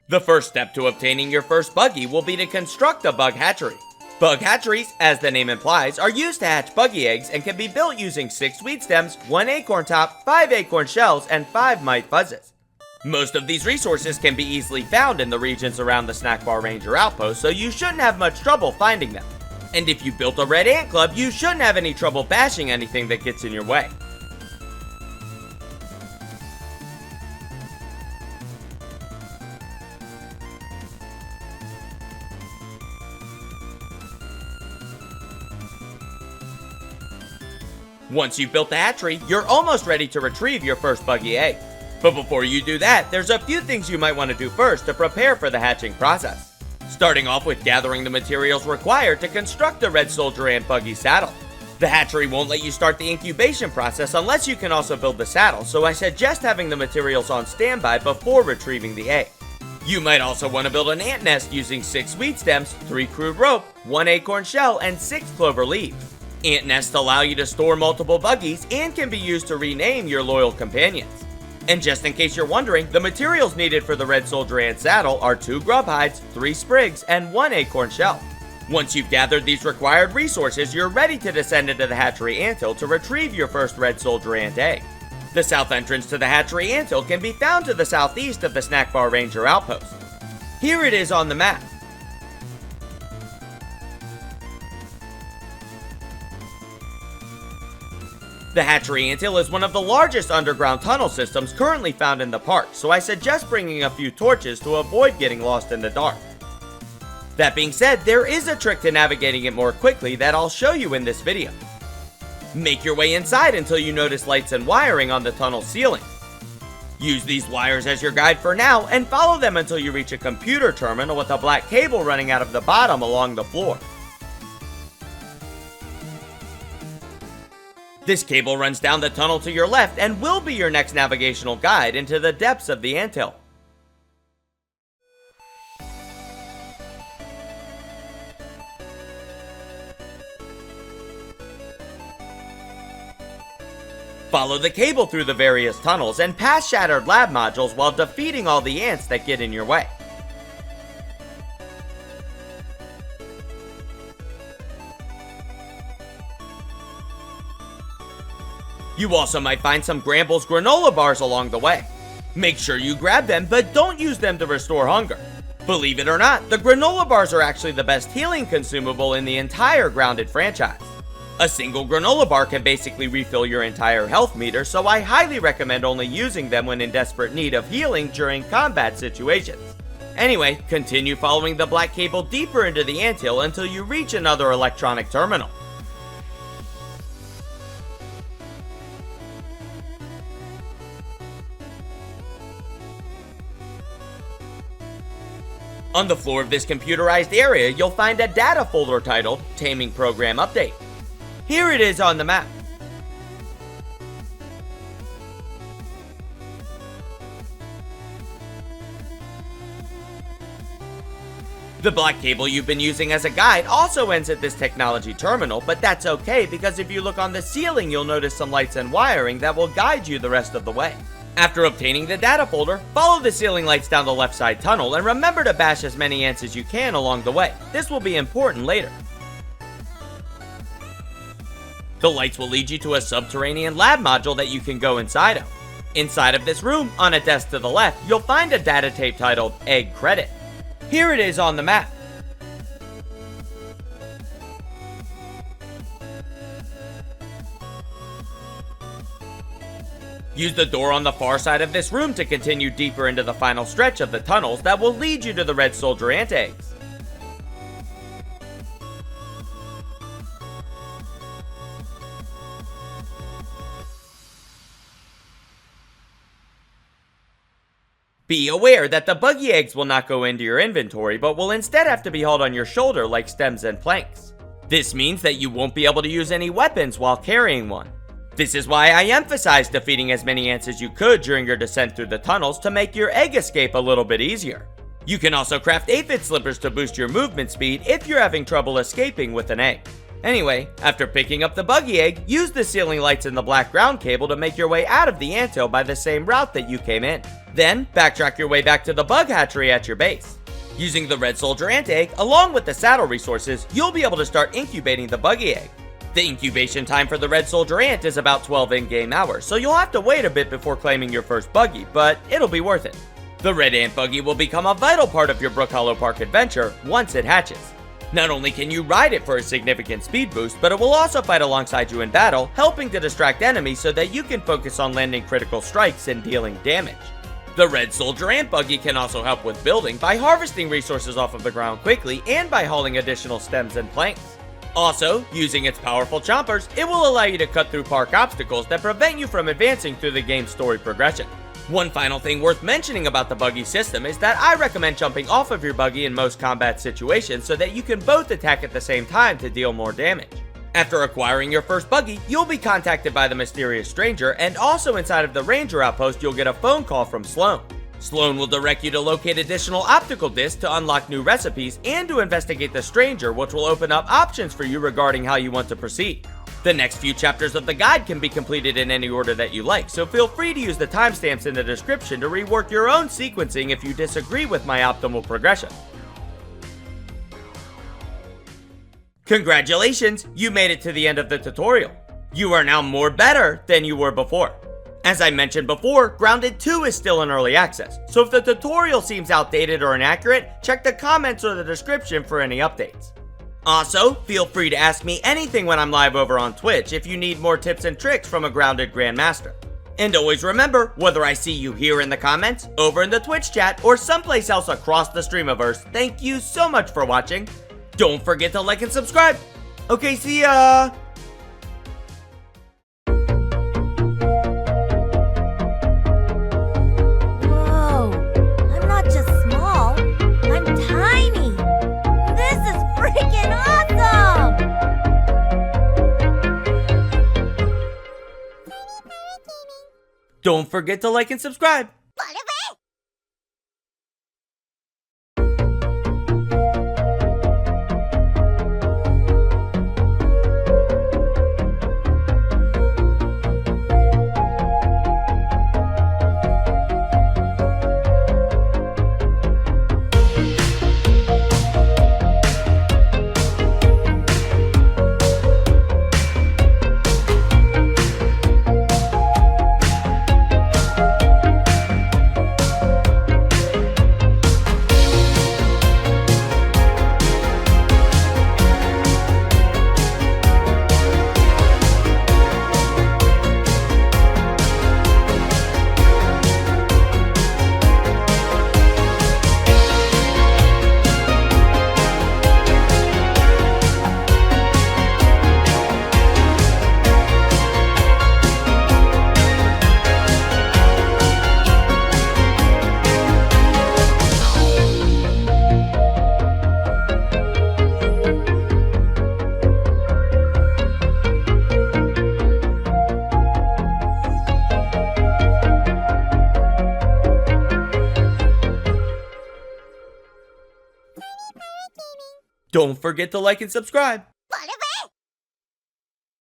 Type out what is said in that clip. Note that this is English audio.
The first step to obtaining your first buggy will be to construct a bug hatchery. Bug hatcheries, as the name implies, are used to hatch buggy eggs and can be built using 6 weed stems, 1 acorn top, 5 acorn shells, and 5 mite fuzzes. Most of these resources can be easily found in the regions around the Snack Bar Ranger outpost, so you shouldn't have much trouble finding them. And if you built a red ant club, you shouldn't have any trouble bashing anything that gets in your way. Once you've built the hatchery, you're almost ready to retrieve your first buggy egg. But before you do that, there's a few things you might want to do first to prepare for the hatching process. Starting off with gathering the materials required to construct the Red Soldier Ant Buggy saddle. The hatchery won't let you start the incubation process unless you can also build the saddle, so I suggest having the materials on standby before retrieving the egg. You might also want to build an ant nest using 6 weed stems, 3 crude rope, 1 acorn shell, and 6 clover leaves. Ant nests allow you to store multiple buggies and can be used to rename your loyal companions. And just in case you're wondering, the materials needed for the Red Soldier Ant saddle are 2 grub hides, 3 sprigs, and 1 acorn shell. Once you've gathered these required resources, you're ready to descend into the Hatchery Anthill to retrieve your first Red Soldier Ant egg. The south entrance to the Hatchery Anthill can be found to the southeast of the Snack Bar Ranger outpost. Here it is on the map. The Hatchery Anthill is one of the largest underground tunnel systems currently found in the park, so I suggest bringing a few torches to avoid getting lost in the dark. That being said, there is a trick to navigating it more quickly that I'll show you in this video. Make your way inside until you notice lights and wiring on the tunnel ceiling. Use these wires as your guide for now and follow them until you reach a computer terminal with a black cable running out of the bottom along the floor. This cable runs down the tunnel to your left and will be your next navigational guide into the depths of the anthill. Follow the cable through the various tunnels and past shattered lab modules while defeating all the ants that get in your way. You also might find some Grambles granola bars along the way. Make sure you grab them, but don't use them to restore hunger. Believe it or not, the granola bars are actually the best healing consumable in the entire Grounded franchise. A single granola bar can basically refill your entire health meter, so I highly recommend only using them when in desperate need of healing during combat situations. Anyway, continue following the black cable deeper into the anthill until you reach another electronic terminal. On the floor of this computerized area, you'll find a data folder titled Taming Program Update. Here it is on the map. The black cable you've been using as a guide also ends at this technology terminal, but that's okay because if you look on the ceiling, you'll notice some lights and wiring that will guide you the rest of the way. After obtaining the data folder, follow the ceiling lights down the left side tunnel and remember to bash as many ants as you can along the way. This will be important later. The lights will lead you to a subterranean lab module that you can go inside of. Inside of this room, on a desk to the left, you'll find a data tape titled Egg Credit. Here it is on the map. Use the door on the far side of this room to continue deeper into the final stretch of the tunnels that will lead you to the Red Soldier Ant eggs. Be aware that the buggy eggs will not go into your inventory, but will instead have to be held on your shoulder like stems and planks. This means that you won't be able to use any weapons while carrying one. This is why I emphasize defeating as many ants as you could during your descent through the tunnels to make your egg escape a little bit easier. You can also craft aphid slippers to boost your movement speed if you're having trouble escaping with an egg. Anyway, after picking up the buggy egg, use the ceiling lights and the black ground cable to make your way out of the anthill by the same route that you came in. Then, backtrack your way back to the bug hatchery at your base. Using the Red Soldier Ant egg, along with the saddle resources, you'll be able to start incubating the buggy egg. The incubation time for the Red Soldier Ant is about 12 in-game hours, so you'll have to wait a bit before claiming your first buggy, but it'll be worth it. The Red Ant Buggy will become a vital part of your Brook Hollow Park adventure once it hatches. Not only can you ride it for a significant speed boost, but it will also fight alongside you in battle, helping to distract enemies so that you can focus on landing critical strikes and dealing damage. The Red Soldier Ant Buggy can also help with building by harvesting resources off of the ground quickly and by hauling additional stems and planks. Also, using its powerful chompers, it will allow you to cut through park obstacles that prevent you from advancing through the game's story progression. One final thing worth mentioning about the buggy system is that I recommend jumping off of your buggy in most combat situations so that you can both attack at the same time to deal more damage. After acquiring your first buggy, you'll be contacted by the mysterious stranger, and also inside of the ranger outpost you'll get a phone call from Sloan. Sloan will direct you to locate additional optical discs to unlock new recipes and to investigate the stranger, which will open up options for you regarding how you want to proceed. The next few chapters of the guide can be completed in any order that you like, so feel free to use the timestamps in the description to rework your own sequencing if you disagree with my optimal progression. Congratulations, you made it to the end of the tutorial. You are now more better than you were before. As I mentioned before, Grounded 2 is still in early access, so if the tutorial seems outdated or inaccurate, check the comments or the description for any updates. Also, feel free to ask me anything when I'm live over on Twitch if you need more tips and tricks from a Grounded Grandmaster. And always remember, whether I see you here in the comments, over in the Twitch chat, or someplace else across the Streamiverse, thank you so much for watching. Don't forget to like and subscribe. Okay, see ya! Whoa, I'm not just small, I'm tiny. This is freaking awesome! Don't forget to like and subscribe. Don't forget to like and subscribe.